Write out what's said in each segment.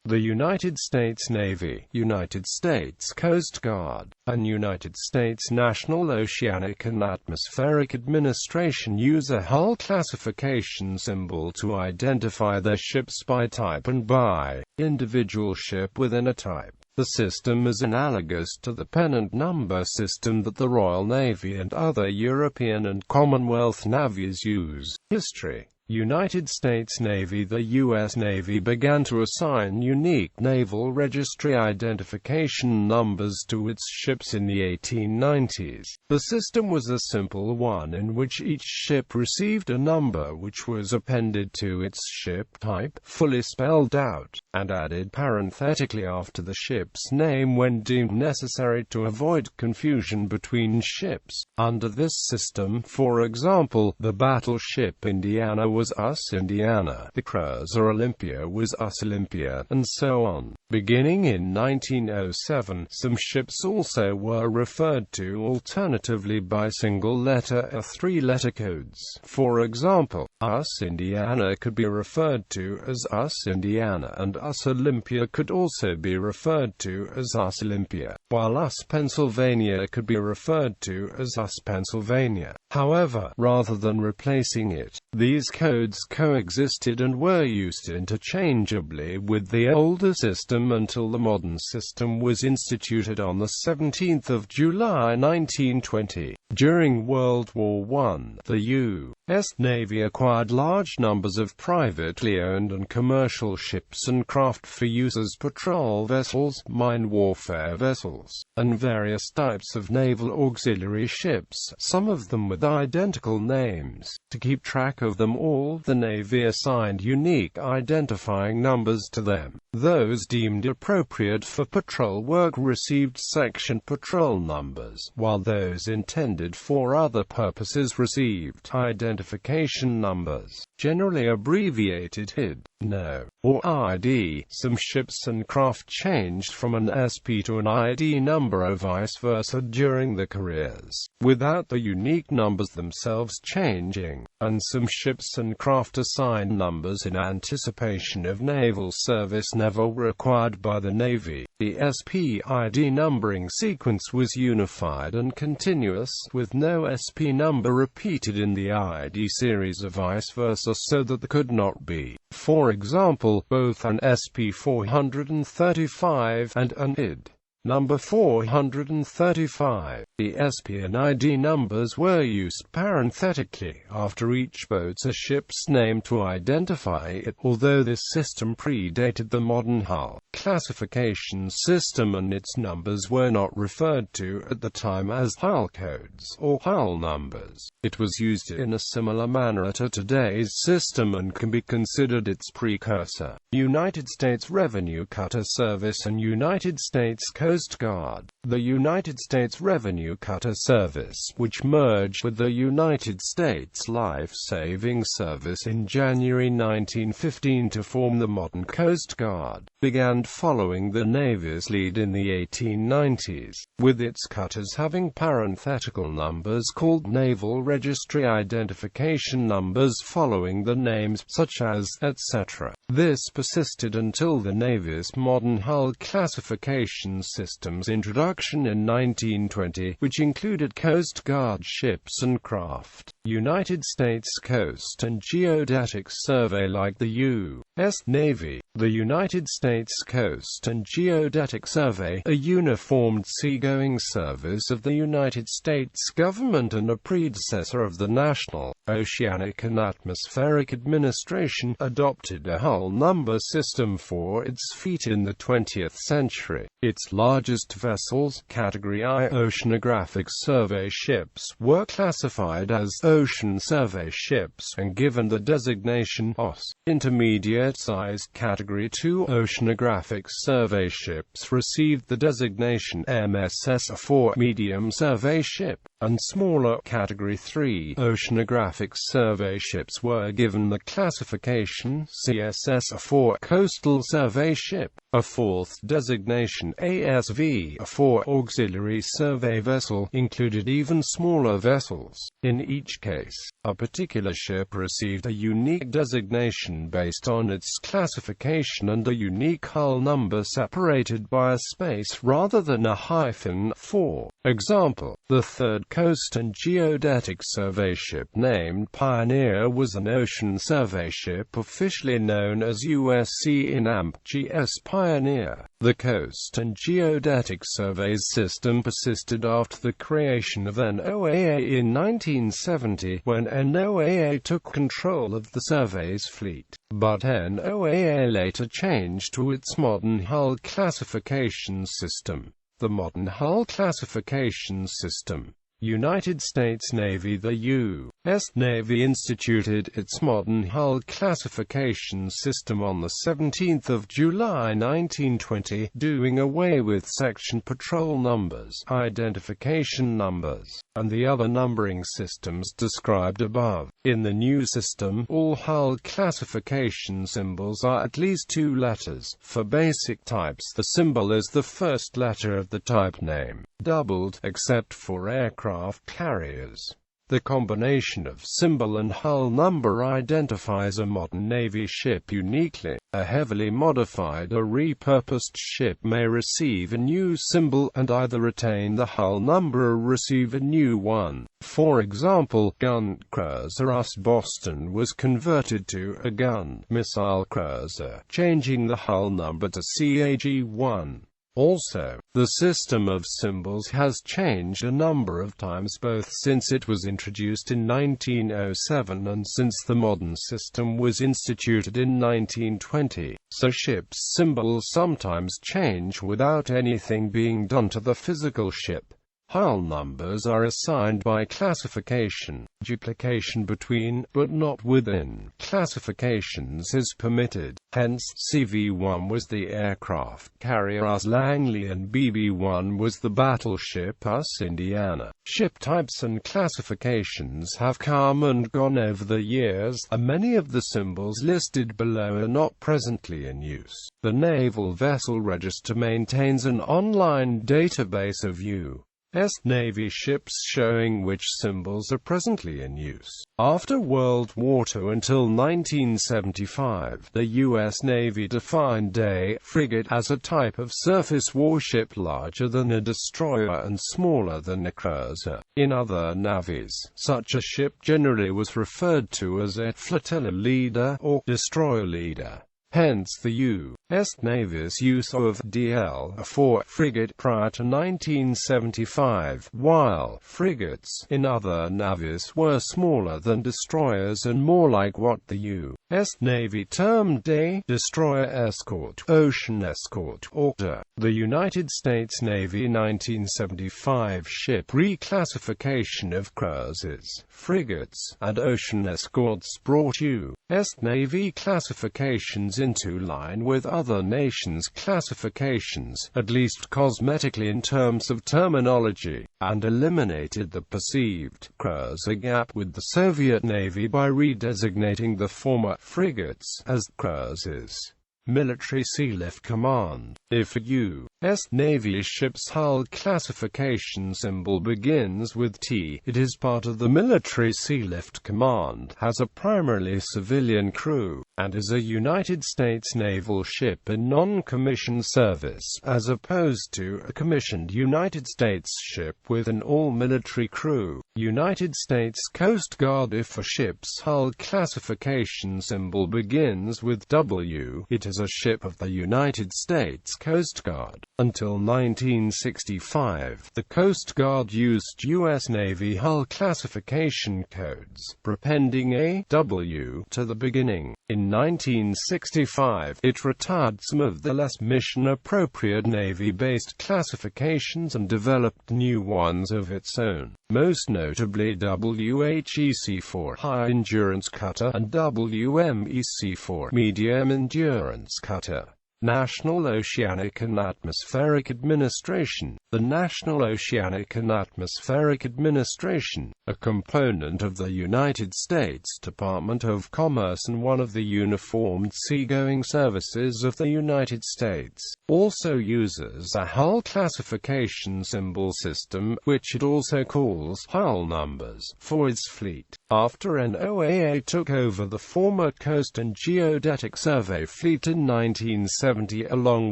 the United States Navy, United States Coast Guard, and United States National Oceanic and Atmospheric Administration use a hull classification symbol to identify their ships by type and by individual ship within a type. The system is analogous to the pennant number system that the Royal Navy and other European and Commonwealth navies use. History: United States Navy. The U.S. Navy began to assign unique Naval Registry identification numbers to its ships in the 1890s. The system was a simple one in which each ship received a number which was appended to its ship type, fully spelled out, and added parenthetically after the ship's name when deemed necessary to avoid confusion between ships. Under this system, for example, the battleship Indiana was US Indiana, the cruiser Olympia was US Olympia, and so on. Beginning in 1907, some ships also were referred to alternatively by single-letter or three-letter codes. For example, US Indiana could be referred to as US Indiana, and US Olympia could also be referred to as US Olympia, while US Pennsylvania could be referred to as US Pennsylvania. However, rather than replacing it, these codes coexisted and were used interchangeably with the older system until the modern system was instituted on the 17th of July 1920. During World War I, the U.S. Navy acquired large numbers of privately owned and commercial ships and craft for use as patrol vessels, mine warfare vessels, and various types of naval auxiliary ships, some of them with identical names. To keep track of them all, the Navy assigned unique identifying numbers to them. Those deemed appropriate for patrol work received section patrol numbers, while those intended for other purposes received identification numbers, generally abbreviated HID, NO, or ID. Some ships and craft changed from an SP to an ID number or vice versa during their careers, without the unique numbers themselves changing, and some ships and craft assigned numbers in anticipation of naval service never required by the Navy. The SP ID numbering sequence was unified and continuous, with no SP number repeated in the ID series or vice versa, so that there could not be, for example, both an SP 435 and an ID number 435. The SP and ID numbers were used parenthetically after each boat's or ship's name to identify it, although this system predated the modern hull classification system and its numbers were not referred to at the time as hull codes or hull numbers. It was used in a similar manner to today's system and can be considered its precursor. United States Revenue Cutter Service and United States Coast Guard. The United States Revenue Cutter Service, which merged with the United States Life-Saving Service in January 1915 to form the modern Coast Guard, began following the Navy's lead in the 1890s, with its cutters having parenthetical numbers called Naval Registry Identification numbers following the names, such as, etc. This persisted until the Navy's modern hull classification system's introduction in 1920, which included Coast Guard ships and craft. United States Coast and Geodetic Survey. Like the U.S. Navy, the United States Coast and Geodetic Survey, a uniformed seagoing service of the United States government and a predecessor of the National Oceanic and Atmospheric Administration, adopted a hull number system for its fleet in the 20th century. Its largest vessels, Category I oceanographic survey ships, were classified as ocean survey ships and given the designation OS. Intermediate-sized Category II oceanographic survey ships received the designation MSS for medium survey ship, and smaller Category III oceanographic survey ships were given the classification CSS for coastal survey ship. A fourth designation, ASV, for auxiliary survey vessel, included even smaller vessels. In each case, a particular ship received a unique designation based on its classification and a unique hull number separated by a space rather than a hyphen. For example, the third Coast and Geodetic Survey ship named Pioneer was an ocean survey ship officially known as USC in AMP GS Pioneer. The Coast and Geodetic Surveys system persisted after the creation of NOAA in 1970, when NOAA took control of the survey's fleet. But NOAA later changed to its modern hull classification system. The modern hull classification system. United States Navy. The U.S. Navy instituted its modern hull classification system on 17 July 1920, doing away with section patrol numbers, identification numbers, and the other numbering systems described above. In the new system, all hull classification symbols are at least 2 letters. For basic types, the symbol is the first letter of the type name, doubled, except for aircraft carriers. The combination of symbol and hull number identifies a modern Navy ship uniquely. A heavily modified or repurposed ship may receive a new symbol and either retain the hull number or receive a new one. For example, gun cruiser US Boston was converted to a gun missile cruiser, changing the hull number to CAG-1. Also, the system of symbols has changed a number of times both since it was introduced in 1907 and since the modern system was instituted in 1920, so ships' symbols sometimes change without anything being done to the physical ship. Hull numbers are assigned by classification. Duplication between, but not within, classifications is permitted. Hence, CV-1 was the aircraft carrier US Langley and BB-1 was the battleship US Indiana. Ship types and classifications have come and gone over the years, and many of the symbols listed below are not presently in use. The Naval Vessel Register maintains an online database of U.S. Navy ships showing which symbols are presently in use. After World War II until 1975, the U.S. Navy defined a frigate as a type of surface warship larger than a destroyer and smaller than a cruiser. In other navies, such a ship generally was referred to as a flotilla leader or destroyer leader. Hence the U.S. Navy's use of DL for frigate prior to 1975, while frigates in other navies were smaller than destroyers and more like what the U.S. Navy termed a destroyer escort, ocean escort, or DE. The United States Navy 1975 ship reclassification of cruisers, frigates, and ocean escorts brought U.S. Navy classifications into line with other nations' classifications, at least cosmetically in terms of terminology, and eliminated the perceived cruiser gap with the Soviet Navy by redesignating the former frigates as cruisers. Military Sealift Command. If a U.S. Navy ship's hull classification symbol begins with T, it is part of the Military Sealift Command, has a primarily civilian crew, and is a United States naval ship in non-commissioned service, as opposed to a commissioned United States ship with an all-military crew. United States Coast Guard. If a ship's hull classification symbol begins with W, it is a ship of the United States Coast Guard. Until 1965, the Coast Guard used U.S. Navy hull classification codes, prepending a W to the beginning. In 1965, it retired some of the less mission-appropriate Navy-based classifications and developed new ones of its own, most notably WHEC-4 High Endurance Cutter and WMEC-4 Medium Endurance Cutter. National Oceanic and Atmospheric Administration. The National Oceanic and Atmospheric Administration, a component of the United States Department of Commerce and one of the uniformed seagoing services of the United States, also uses a hull classification symbol system, which it also calls hull numbers, for its fleet. After NOAA took over the former Coast and Geodetic Survey fleet in 1970 along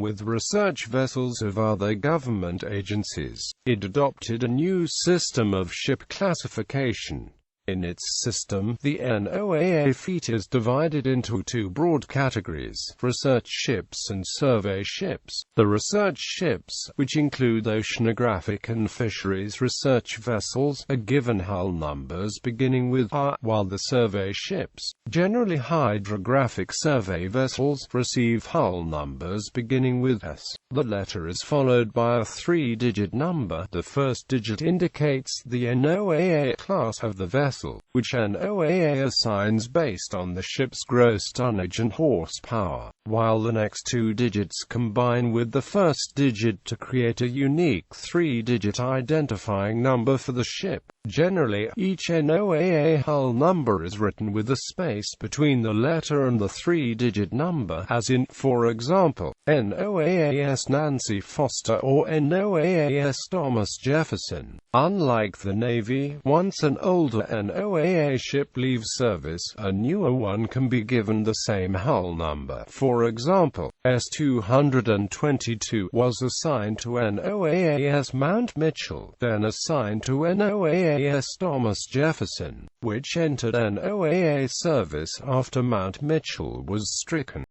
with research vessels of other government agencies, it adopted a new system of ship classification. In its system, the NOAA fleet is divided into two broad categories: research ships and survey ships. The research ships, which include oceanographic and fisheries research vessels, are given hull numbers beginning with R, while the survey ships, generally hydrographic survey vessels, receive hull numbers beginning with S. The letter is followed by a three-digit number. The first digit indicates the NOAA class of the vessel, which NOAA assigns based on the ship's gross tonnage and horsepower, while the next two digits combine with the first digit to create a unique three-digit identifying number for the ship. Generally, each NOAA hull number is written with a space between the letter and the three-digit number, as in, for example, NOAAS Nancy Foster or NOAAS Thomas Jefferson. Unlike the Navy, once an older NOAA ship leaves service, a newer one can be given the same hull number. For example, S-222 was assigned to NOAAS Mount Mitchell, then assigned to NOAAS Thomas Jefferson, which entered NOAA service after Mount Mitchell was stricken.